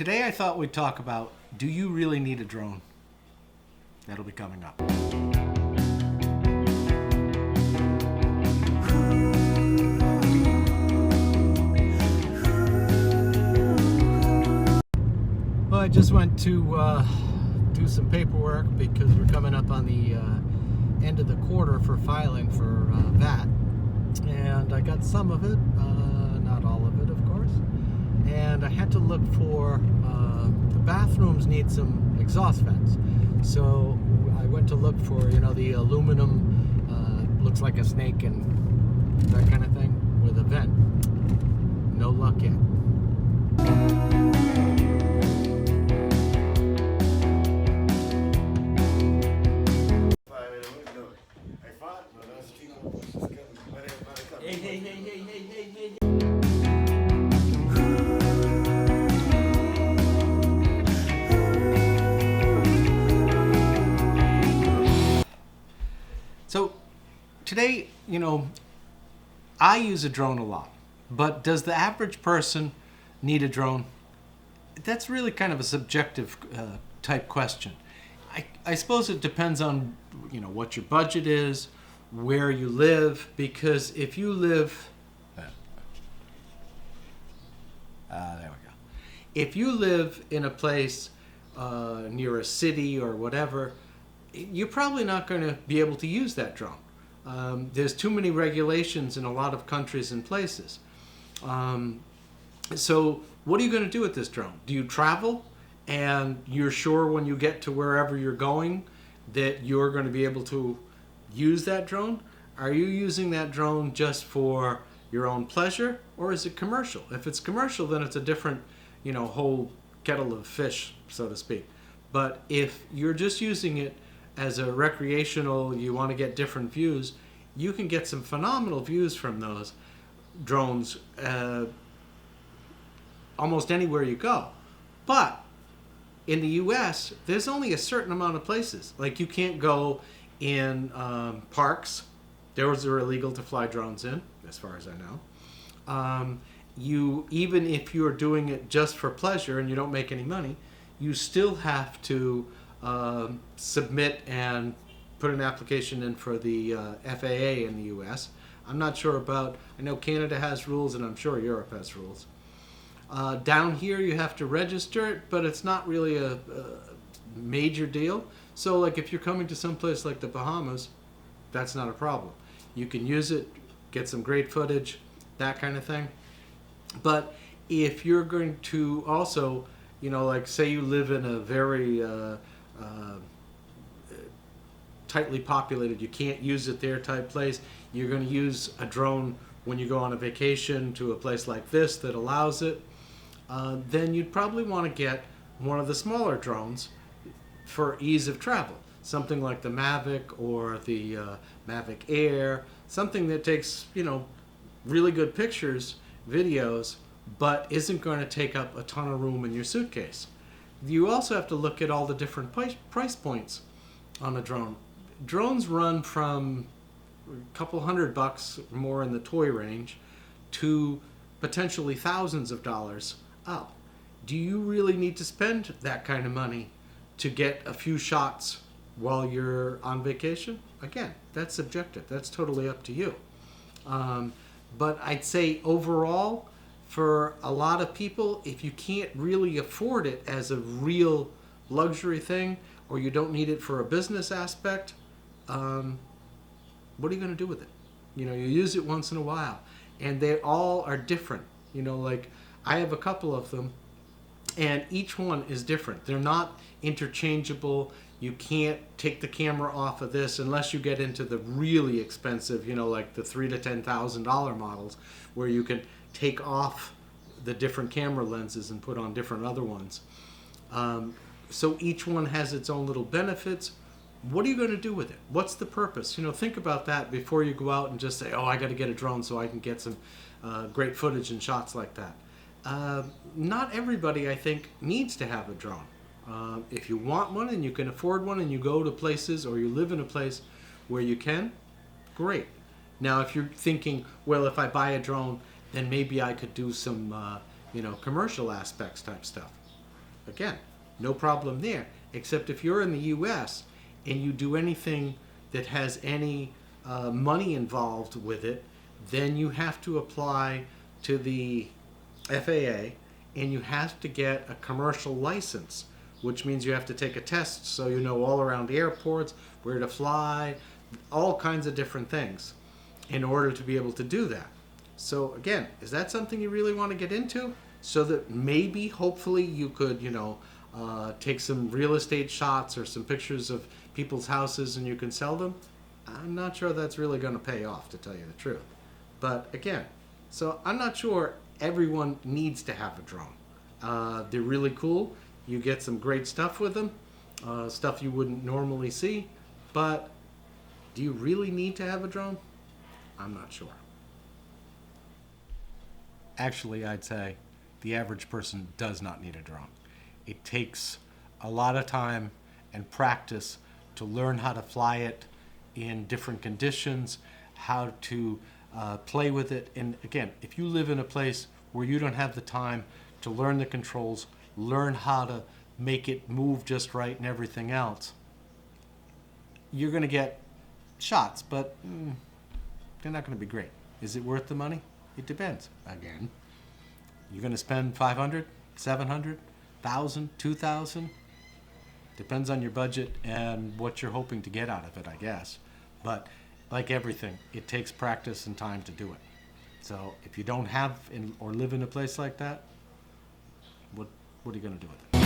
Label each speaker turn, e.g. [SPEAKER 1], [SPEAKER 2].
[SPEAKER 1] Today I thought we'd talk about, do you really need a drone? That'll be coming up. Well, I just went to do some paperwork because we're coming up on the end of the quarter for filing for VAT. And I got some of it, not all of it, of course. And I had to look for, the bathrooms need some exhaust vents. So I went to look for, the aluminum, looks like a snake and that kind of thing with a vent. No luck yet. Hey. So today, I use a drone a lot, but does the average person need a drone? That's really kind of a subjective type question. I suppose it depends on, what your budget is, where you live, because if you live, there we go. If you live in a place near a city or whatever, you're probably not going to be able to use that drone. There's too many regulations in a lot of countries and places. So what are you going to do with this drone? Do you travel and you're sure when you get to wherever you're going that you're going to be able to use that drone? Are you using that drone just for your own pleasure, or is it commercial? If it's commercial, then it's a different, whole kettle of fish, so to speak. But if you're just using it as a recreational, you want to get different views, you can get some phenomenal views from those drones almost anywhere you go. But in the US, there's only a certain amount of places. Like, you can't go in parks. Those are illegal to fly drones in, as far as I know. Even if you're doing it just for pleasure and you don't make any money, you still have to submit and put an application in for the FAA in the US. I'm not sure about, I know Canada has rules and I'm sure Europe has rules. Down here you have to register it, but it's not really a major deal. So like if you're coming to some place like the Bahamas, that's not a problem. You can use it, get some great footage, that kind of thing. But if you're going to also, like say you live in a very tightly populated, you can't use it there type place, you're going to use a drone when you go on a vacation to a place like this that allows it, then you'd probably want to get one of the smaller drones for ease of travel. Something like the Mavic or the Mavic Air, something that takes, really good pictures, videos, but isn't going to take up a ton of room in your suitcase. You also have to look at all the different price points on a drone. Drones run from a couple $100 more in the toy range to potentially thousands of dollars up. Do you really need to spend that kind of money to get a few shots while you're on vacation? Again, that's subjective. That's totally up to you. But I'd say overall, for a lot of people, if you can't really afford it as a real luxury thing, or you don't need it for a business aspect, what are you going to do with it? You use it once in a while, and they all are different. Like I have a couple of them, and each one is different. They're not interchangeable. You can't take the camera off of this unless you get into the really expensive, like the $3,000 to $10,000 models, where you can take off the different camera lenses and put on different other ones. So each one has its own little benefits. What are you going to do with it? What's the purpose? Think about that before you go out and just say, oh, I got to get a drone so I can get some great footage and shots like that. Not everybody, I think, needs to have a drone. If you want one and you can afford one and you go to places or you live in a place where you can, great. Now, if you're thinking, well, if I buy a drone, then maybe I could do some, commercial aspects type stuff. again, no problem there. Except if you're in the U.S. and you do anything that has any money involved with it, then you have to apply to the FAA and you have to get a commercial license, which means you have to take a test so you know all around airports, where to fly, all kinds of different things in order to be able to do that. So again, is that something you really want to get into? So that maybe, hopefully, you could, take some real estate shots or some pictures of people's houses and you can sell them? I'm not sure that's really going to pay off, to tell you the truth. But again, so I'm not sure everyone needs to have a drone. They're really cool. You get some great stuff with them, stuff you wouldn't normally see. But do you really need to have a drone? I'm not sure. Actually, I'd say the average person does not need a drone. It takes a lot of time and practice to learn how to fly it in different conditions, how to play with it. And again, if you live in a place where you don't have the time to learn the controls, learn how to make it move just right and everything else, you're going to get shots, but they're not going to be great. Is it worth the money? It depends. Again, you're going to spend $500, $700, $1,000, $2,000. Depends on your budget and what you're hoping to get out of it, I guess. But like everything, it takes practice and time to do it. So if you don't have or live in a place like that, what are you going to do with it?